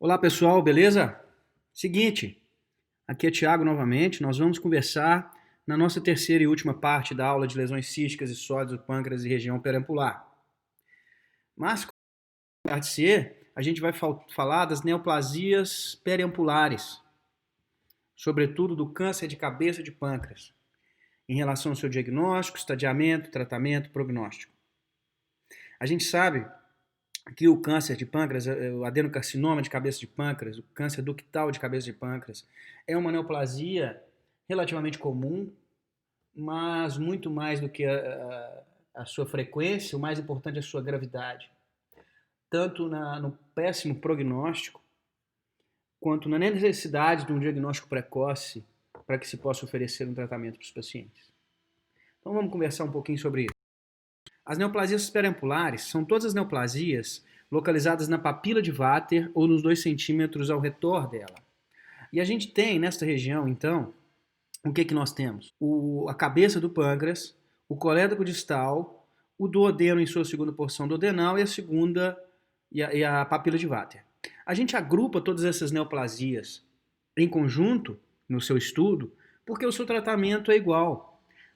Olá pessoal, beleza? Seguinte, aqui é Thiago novamente. Nós vamos conversar na nossa terceira e última parte da aula de lesões císticas e sólidas do pâncreas e região periampular. Mas, como parte C, a gente vai falar das neoplasias periampulares, sobretudo do câncer de cabeça de pâncreas, em relação ao seu diagnóstico, estadiamento, tratamento, prognóstico. A gente sabe que o câncer de pâncreas, o adenocarcinoma de cabeça de pâncreas, o câncer ductal de cabeça de pâncreas, é uma neoplasia relativamente comum, mas muito mais do que a sua frequência, o mais importante é a sua gravidade. Tanto no péssimo prognóstico, quanto na necessidade de um diagnóstico precoce para que se possa oferecer um tratamento para os pacientes. Então vamos conversar um pouquinho sobre isso. As neoplasias periampulares são todas as neoplasias localizadas na papila de Vater ou nos 2 centímetros ao redor dela. E a gente tem nesta região, então, o que nós temos? A cabeça do pâncreas, o colédoco distal, o duodeno em sua segunda porção duodenal e a segunda e a papila de Vater. A gente agrupa todas essas neoplasias em conjunto no seu estudo porque o seu tratamento é igual.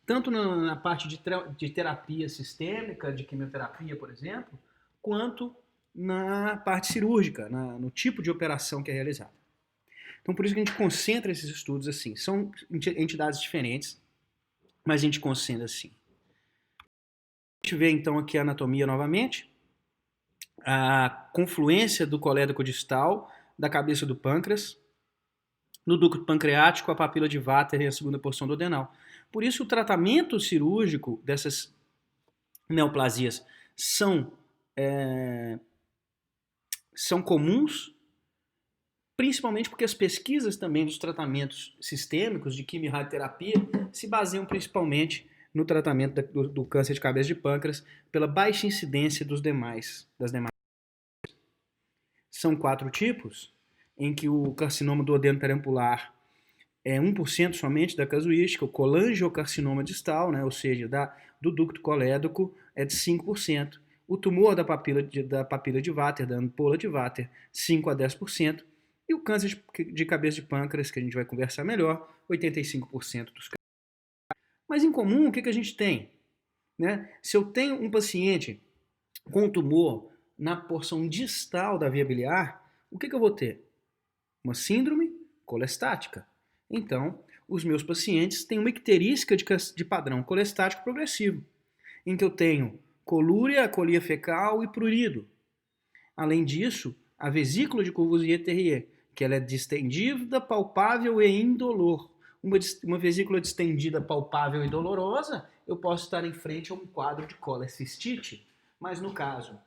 Tanto na parte de terapia sistêmica, de quimioterapia, por exemplo, quanto na parte cirúrgica, no tipo de operação que é realizada. Então, por isso que a gente concentra esses estudos assim. São entidades diferentes, mas a gente concentra assim. A gente vê então aqui a anatomia novamente. A confluência do colédoco distal, da cabeça do pâncreas, no ducto pancreático, a papila de Vater e a segunda porção do adenal. Por isso, o tratamento cirúrgico dessas neoplasias são comuns, principalmente porque as pesquisas também dos tratamentos sistêmicos de quimio-radioterapia se baseiam principalmente no tratamento do câncer de cabeça de pâncreas pela baixa incidência das demais. São 4 tipos, em que o carcinoma do duodeno periampular é 1% somente da casuística, o colangiocarcinoma distal, né, ou seja, do ducto colédoco, é de 5%, o tumor da papila de Vater, da ampola de Vater, 5 a 10%, e o câncer de cabeça de pâncreas, que a gente vai conversar melhor, 85% dos casos. Mas em comum, o que a gente tem? Né? Se eu tenho um paciente com tumor na porção distal da via biliar, o que eu vou ter? Uma síndrome colestática. Então, os meus pacientes têm uma icterística de padrão colestático progressivo, em que eu tenho colúria, acolia fecal e prurido. Além disso, a vesícula de Courvoisier-Terrier, que ela é distendida, palpável e indolor. Uma vesícula distendida, palpável e dolorosa, eu posso estar em frente a um quadro de colecistite, mas no caso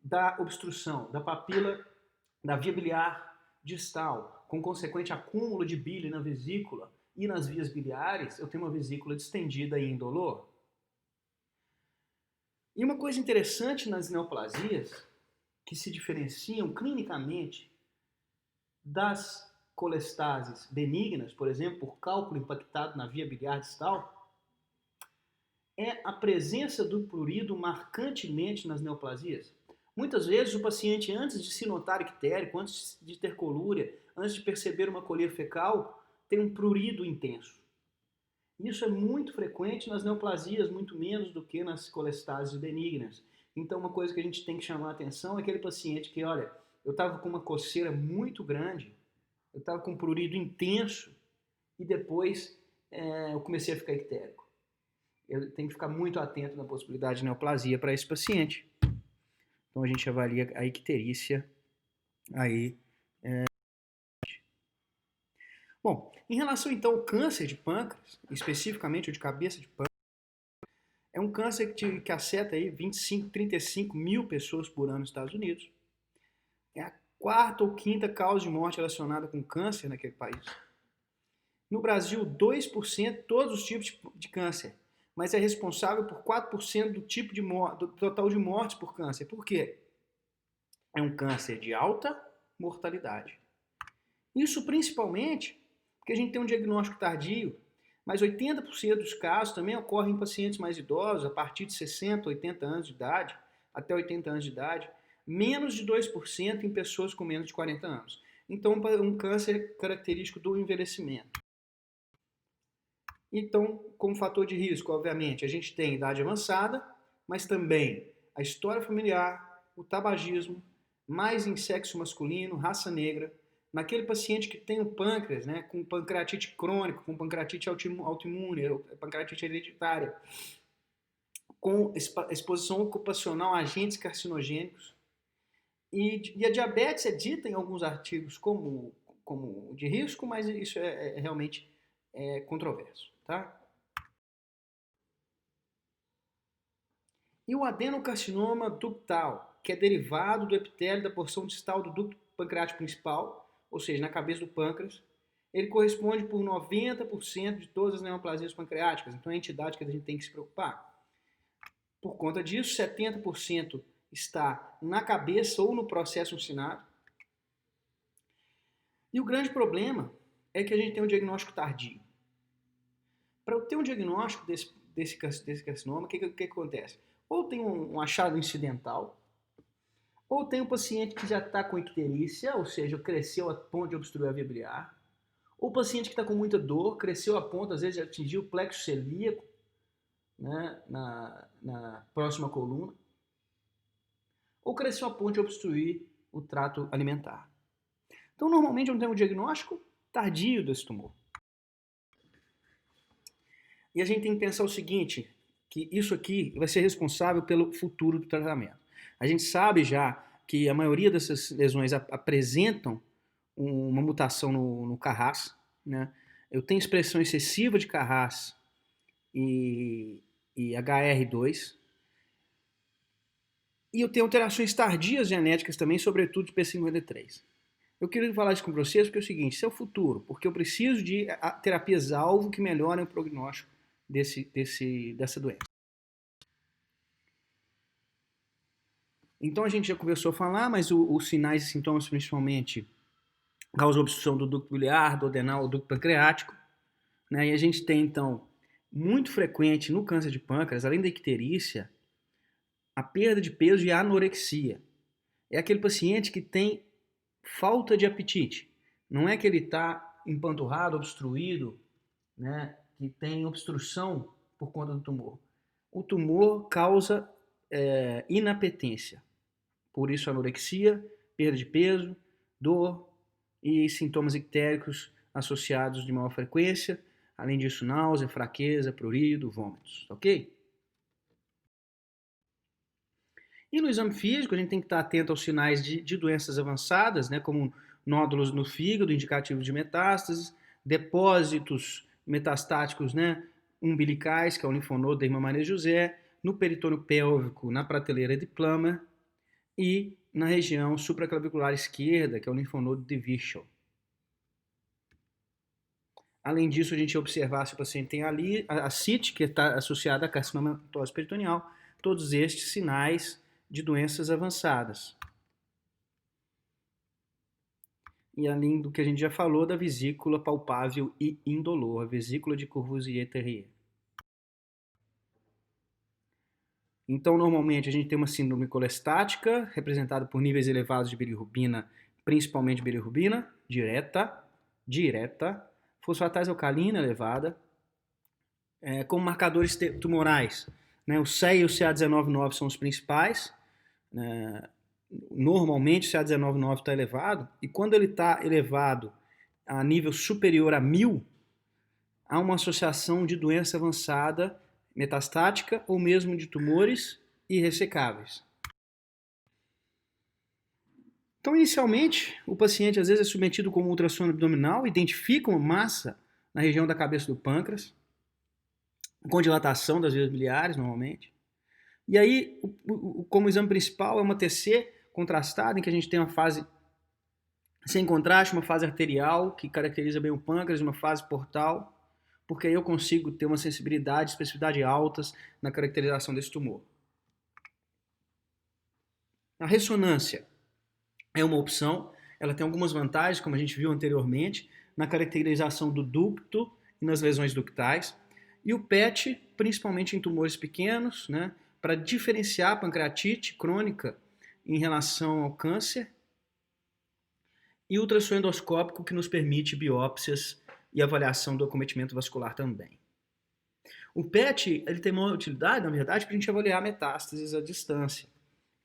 da obstrução da papila da via biliar distal, com consequente acúmulo de bile na vesícula e nas vias biliares, eu tenho uma vesícula distendida e indolor. E uma coisa interessante nas neoplasias, que se diferenciam clinicamente das colestases benignas, por exemplo, por cálculo impactado na via biliar distal, é a presença do prurido marcantemente nas neoplasias. Muitas vezes o paciente, antes de se notar ictérico, antes de ter colúria, antes de perceber uma colia fecal, tem um prurido intenso. Isso é muito frequente nas neoplasias, muito menos do que nas colestases benignas. Então, uma coisa que a gente tem que chamar a atenção é aquele paciente que, olha, eu estava com uma coceira muito grande, eu estava com um prurido intenso e depois eu comecei a ficar ictérico. Eu tenho que ficar muito atento na possibilidade de neoplasia para esse paciente. Então a gente avalia a icterícia aí. Bom, em relação então ao câncer de pâncreas, especificamente o de cabeça de pâncreas, é um câncer que afeta aí 25, 35 mil pessoas por ano nos Estados Unidos. É a quarta ou quinta causa de morte relacionada com câncer naquele país. No Brasil, 2% todos os tipos de câncer, mas é responsável por 4% do total de mortes por câncer. Por quê? É um câncer de alta mortalidade. Isso principalmente porque a gente tem um diagnóstico tardio, mas 80% dos casos também ocorrem em pacientes mais idosos, a partir de 60, 80 anos de idade, até 80 anos de idade. menos de 2% em pessoas com menos de 40 anos. Então, um câncer característico do envelhecimento. Então, como fator de risco, obviamente, a gente tem idade avançada, mas também a história familiar, o tabagismo, mais em sexo masculino, raça negra, naquele paciente que tem o pâncreas, né, com pancreatite crônica, com pancreatite autoimune, pancreatite hereditária, com exposição ocupacional a agentes carcinogênicos. E a diabetes é dita em alguns artigos como de risco, mas isso é realmente controverso. Tá? E o adenocarcinoma ductal, que é derivado do epitélio da porção distal do ducto pancreático principal, ou seja, na cabeça do pâncreas, ele corresponde por 90% de todas as neoplasias pancreáticas, então é a entidade que a gente tem que se preocupar. Por conta disso, 70% está na cabeça ou no processo uncinado. E o grande problema é que a gente tem um diagnóstico tardio. Para eu ter um diagnóstico desse carcinoma, o que acontece? Ou tem um achado incidental, ou tem um paciente que já está com icterícia, ou seja, cresceu a ponto de obstruir a via biliar, ou o paciente que está com muita dor, cresceu a ponto, às vezes, de atingir o plexo celíaco, né, na próxima coluna, ou cresceu a ponto de obstruir o trato alimentar. Então, normalmente, eu não tenho um diagnóstico tardio desse tumor. E a gente tem que pensar o seguinte, que isso aqui vai ser responsável pelo futuro do tratamento. A gente sabe já que a maioria dessas lesões apresentam uma mutação no Carras, né? Eu tenho expressão excessiva de Carras e HR2, e eu tenho alterações tardias genéticas também, sobretudo de P53. Eu queria falar isso com vocês porque é o seguinte, isso é o futuro, porque eu preciso de terapias-alvo que melhorem o prognóstico dessa doença. Então a gente já começou a falar, mas os sinais e sintomas principalmente causam obstrução do ducto biliar, do adenal, do ducto pancreático, né? E a gente tem então muito frequente no câncer de pâncreas, além da icterícia, a perda de peso e a anorexia. É aquele paciente que tem falta de apetite. Não é que ele está empanturrado, obstruído, né? Que tem obstrução por conta do tumor. O tumor causa inapetência. Por isso, anorexia, perda de peso, dor e sintomas ictéricos associados de maior frequência. Além disso, náusea, fraqueza, prurido, vômitos. Ok? E no exame físico, a gente tem que estar atento aos sinais de doenças avançadas, né, como nódulos no fígado, indicativos de metástases, depósitos metastáticos, né, umbilicais, que é o linfonodo da irmã Maria José, no peritônio pélvico, na prateleira de Plummer, e na região supraclavicular esquerda, que é o linfonodo de Virchow. Além disso, a gente observar se o paciente tem ali a CIT, que está associada a carcinomatose peritoneal, todos estes sinais de doenças avançadas. E além do que a gente já falou da vesícula palpável e indolor, a vesícula de Courvoisier-Terrier. Então, normalmente, a gente tem uma síndrome colestática, representada por níveis elevados de bilirrubina, principalmente bilirrubina, direta, fosfatase alcalina elevada, como marcadores tumorais. Né? O CEA e o CA199 são os principais. Normalmente, o CA199 está elevado, e quando ele está elevado a nível superior a 1000, há uma associação de doença avançada metastática ou mesmo de tumores irressecáveis. Então, inicialmente, o paciente às vezes é submetido com um ultrassom abdominal, identifica uma massa na região da cabeça do pâncreas, com dilatação das vias biliares, normalmente. E aí, como exame principal, é uma TC contrastada, em que a gente tem uma fase sem contraste, uma fase arterial, que caracteriza bem o pâncreas, uma fase portal, porque aí eu consigo ter uma sensibilidade, especificidade altas na caracterização desse tumor. A ressonância é uma opção, ela tem algumas vantagens, como a gente viu anteriormente, na caracterização do ducto e nas lesões ductais, e o PET, principalmente em tumores pequenos, né, para diferenciar a pancreatite crônica em relação ao câncer, e ultrassom endoscópico, que nos permite biópsias e avaliação do acometimento vascular também. O PET ele tem uma utilidade, na verdade, para a gente avaliar metástases à distância.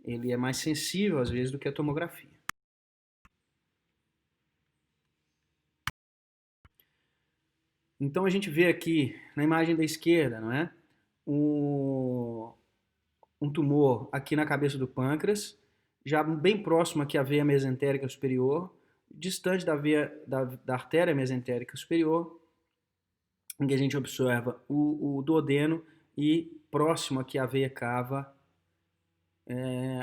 Ele é mais sensível, às vezes, do que a tomografia. Então a gente vê aqui, na imagem da esquerda, não é? Um tumor aqui na cabeça do pâncreas, já bem próximo aqui à veia mesentérica superior, distante da artéria mesentérica superior, em que a gente observa o duodeno e próximo aqui à veia cava,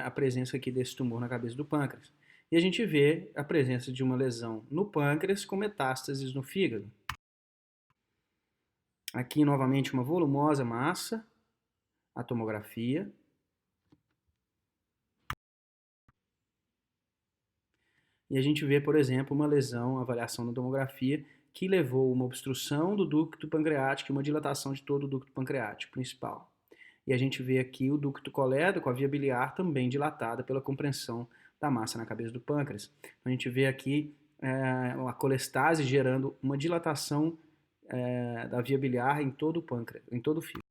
a presença aqui desse tumor na cabeça do pâncreas. E a gente vê a presença de uma lesão no pâncreas com metástases no fígado. Aqui novamente uma volumosa massa, a tomografia. E a gente vê, por exemplo, uma lesão, a avaliação da tomografia, que levou uma obstrução do ducto pancreático e uma dilatação de todo o ducto pancreático principal. E a gente vê aqui o ducto colédoco, a via biliar também dilatada pela compreensão da massa na cabeça do pâncreas. Então a gente vê aqui a colestase gerando uma dilatação da via biliar em todo o pâncreas, em todo o fígado.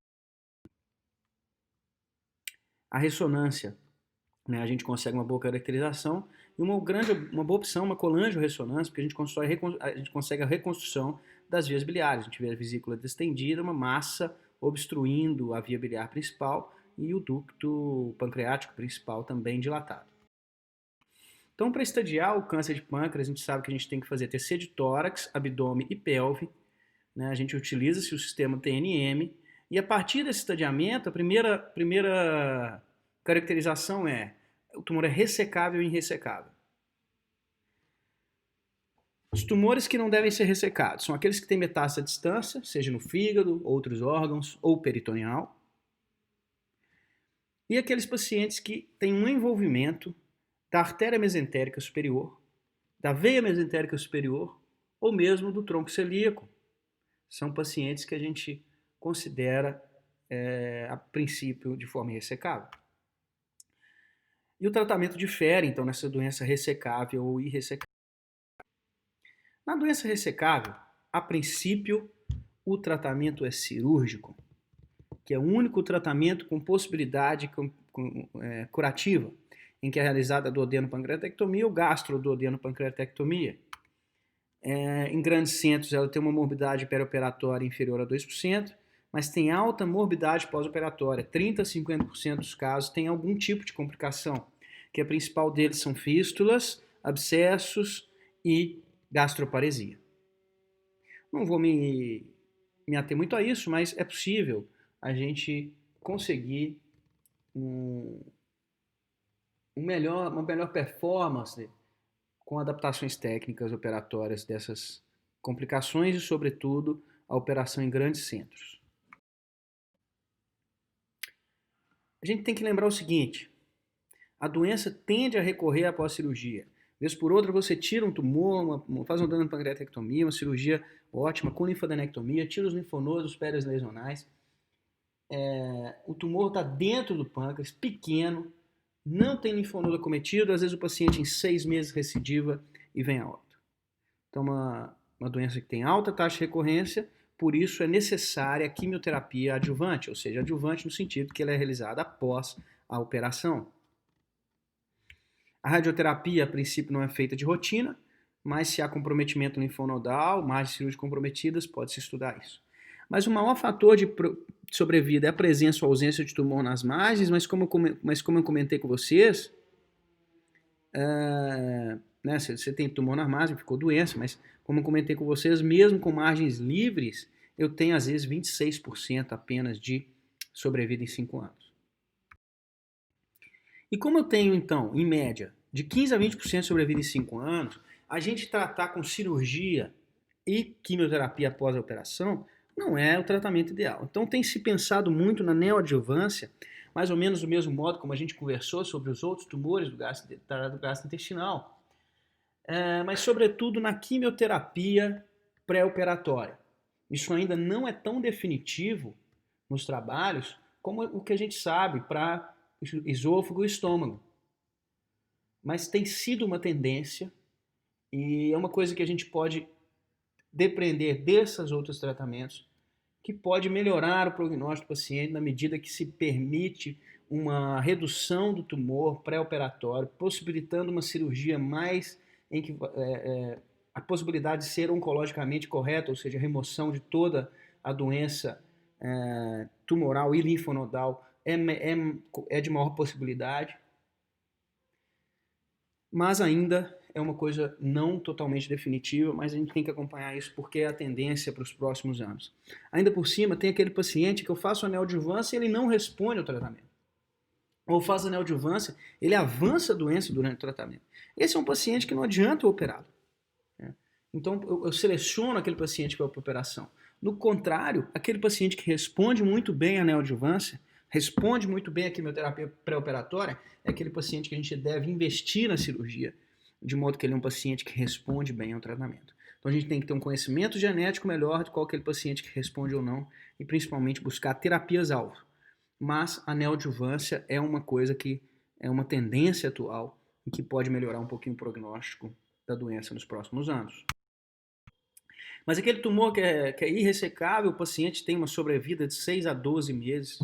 A ressonância, né, a gente consegue uma boa caracterização e uma boa opção, uma colangiorressonância, porque a gente consegue a reconstrução das vias biliares. A gente vê a vesícula distendida, uma massa obstruindo a via biliar principal e o ducto pancreático principal também dilatado. Então, para estadiar o câncer de pâncreas, a gente sabe que a gente tem que fazer TC de tórax, abdômen e pelve, né? A gente utiliza-se o sistema TNM e a partir desse estadiamento, a primeira caracterização é o tumor é ressecável ou irressecável. Os tumores que não devem ser ressecados são aqueles que têm metástase à distância, seja no fígado, outros órgãos ou peritoneal. E aqueles pacientes que têm um envolvimento da artéria mesentérica superior, da veia mesentérica superior ou mesmo do tronco celíaco. São pacientes que a gente considera, a princípio, de forma irressecável. E o tratamento difere, então, nessa doença ressecável ou irressecável. Na doença ressecável, a princípio, o tratamento é cirúrgico, que é o único tratamento com possibilidade curativa, em que é realizada a duodeno-pancreatectomia ou gastro-duodeno-pancreatectomia. Em grandes centros, ela tem uma morbidade perioperatória inferior a 2%, mas tem alta morbidade pós-operatória. 30% a 50% dos casos tem algum tipo de complicação, que a principal deles são fístulas, abscessos e gastroparesia. Não vou me ater muito a isso, mas é possível a gente conseguir uma melhor performance com adaptações técnicas operatórias dessas complicações e, sobretudo, a operação em grandes centros. A gente tem que lembrar o seguinte: a doença tende a recorrer após a cirurgia. Vez por outra, você tira um tumor, faz uma duodeno-pancreatectomia, uma cirurgia ótima, com linfadenectomia, tira os linfonodos, os périos lesionais. O tumor está dentro do pâncreas, pequeno, não tem linfonodo acometido, às vezes o paciente em 6 meses recidiva e vem a óbito. Então, uma doença que tem alta taxa de recorrência, por isso é necessária a quimioterapia adjuvante, ou seja, adjuvante no sentido que ela é realizada após a operação. A radioterapia, a princípio, não é feita de rotina, mas se há comprometimento linfonodal, margens cirúrgicas comprometidas, pode-se estudar isso. Mas o maior fator de sobrevida é a presença ou ausência de tumor nas margens, mas como eu comentei com vocês, né, você tem tumor nas margens, ficou doença, mas como eu comentei com vocês, mesmo com margens livres, eu tenho às vezes 26% apenas de sobrevida em 5 anos. E como eu tenho, então, em média, de 15% a 20% de sobrevida em 5 anos, a gente tratar com cirurgia e quimioterapia após a operação não é o tratamento ideal. Então tem se pensado muito na neoadjuvância, mais ou menos do mesmo modo como a gente conversou sobre os outros tumores do gastrointestinal, mas sobretudo na quimioterapia pré-operatória. Isso ainda não é tão definitivo nos trabalhos como o que a gente sabe para esôfago e estômago. mas tem sido uma tendência e é uma coisa que a gente pode depender desses outros tratamentos, que pode melhorar o prognóstico do paciente na medida que se permite uma redução do tumor pré-operatório, possibilitando uma cirurgia mais em que a possibilidade de ser oncologicamente correta, ou seja, a remoção de toda a doença tumoral e linfonodal é de maior possibilidade, mas ainda é uma coisa não totalmente definitiva, mas a gente tem que acompanhar isso porque é a tendência para os próximos anos. Ainda por cima, tem aquele paciente que eu faço a neoadjuvância e ele não responde ao tratamento. Ou faz a neoadjuvância, ele avança a doença durante o tratamento. Esse é um paciente que não adianta eu operá-lo. Então, eu seleciono aquele paciente para a operação. No contrário, aquele paciente que responde muito bem à neoadjuvância, responde muito bem à quimioterapia pré-operatória, é aquele paciente que a gente deve investir na cirurgia, de modo que ele é um paciente que responde bem ao tratamento. Então a gente tem que ter um conhecimento genético melhor de qual aquele paciente que responde ou não, e principalmente buscar terapias-alvo. Mas a neoadjuvância é uma coisa que é uma tendência atual e que pode melhorar um pouquinho o prognóstico da doença nos próximos anos. Mas aquele tumor que é irressecável, o paciente tem uma sobrevida de 6 a 12 meses.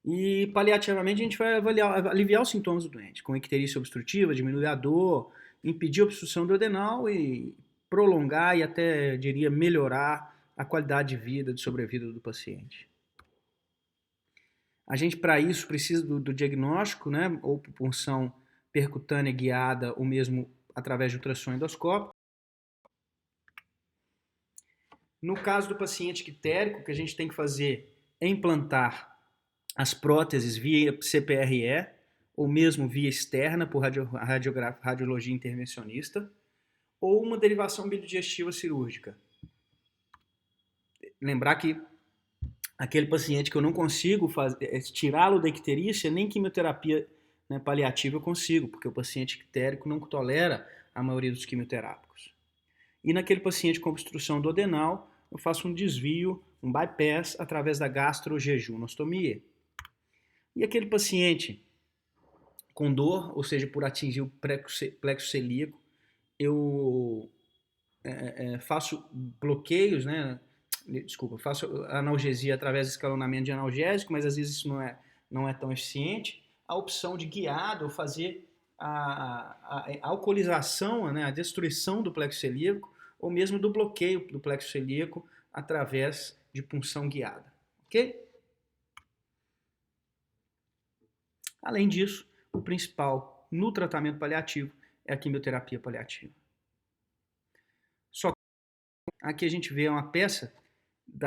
E paliativamente a gente vai aliviar os sintomas do doente, com icterícia obstrutiva, diminuir a dor, impedir a obstrução do adenal e prolongar e até, diria, melhorar a qualidade de vida, de sobrevida do paciente. A gente, para isso, precisa do diagnóstico, né, ou por punção percutânea guiada, ou mesmo através de ultrassom endoscópico. No caso do paciente ictérico, o que a gente tem que fazer é implantar as próteses via CPRE, ou mesmo via externa, por radiologia intervencionista, ou uma derivação biodigestiva cirúrgica. Lembrar que aquele paciente que eu não consigo tirá-lo da icterícia, nem quimioterapia, né, paliativa eu consigo, porque o paciente ictérico não tolera a maioria dos quimioterápicos. E naquele paciente com obstrução do adenal, eu faço um desvio, um bypass, através da gastrojejunostomia. E aquele paciente com dor, ou seja, por atingir o plexo celíaco, eu faço bloqueios, né? Desculpa, faço analgesia através de escalonamento de analgésico, mas às vezes isso não é tão eficiente. A opção de guiado, ou fazer a alcoolização, né, a destruição do plexo celíaco, ou mesmo do bloqueio do plexo celíaco através de punção guiada. Ok? Além disso, o principal no tratamento paliativo é a quimioterapia paliativa. Só que aqui a gente vê uma peça de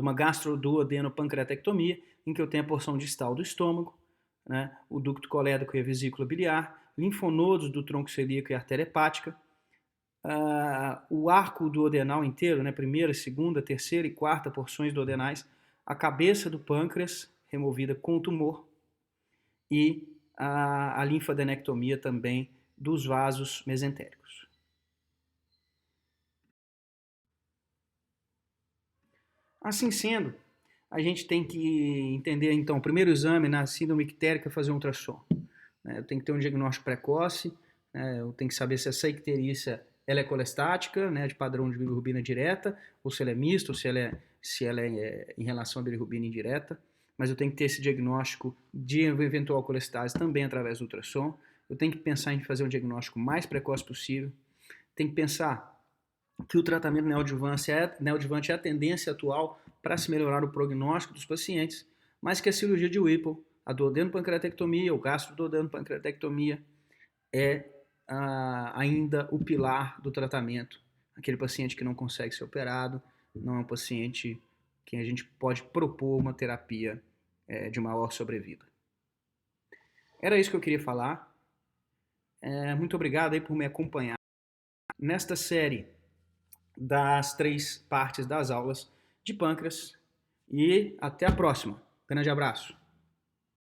uma gastroduodenopancreatectomia, em que eu tenho a porção distal do estômago, né, o ducto colédoco e a vesícula biliar, linfonodos do tronco celíaco e artéria hepática, o arco duodenal inteiro, né, primeira, segunda, terceira e quarta porções duodenais, a cabeça do pâncreas, removida com o tumor, e a linfadenectomia também dos vasos mesentéricos. Assim sendo, a gente tem que entender, então, o primeiro exame na síndrome ictérica é fazer um ultrassom. Eu tenho que ter um diagnóstico precoce, eu tenho que saber se essa icterícia ela é colestática, né, de padrão de bilirrubina direta, ou se ela é mista, ou se ela é em relação à bilirrubina indireta. Mas eu tenho que ter esse diagnóstico de eventual colestase também através do ultrassom. Eu tenho que pensar em fazer um diagnóstico mais precoce possível. Tenho que pensar que o tratamento neoadjuvante é a tendência atual para se melhorar o prognóstico dos pacientes, mas que a cirurgia de Whipple, a duodenopancreatectomia ou gastroduodenopancreatectomia é ainda o pilar do tratamento. Aquele paciente que não consegue ser operado não é um paciente que a gente pode propor uma terapia de maior sobrevida. Era isso que eu queria falar. Muito obrigado aí por me acompanhar nesta série das 3 partes das aulas de pâncreas e até a próxima. Grande abraço.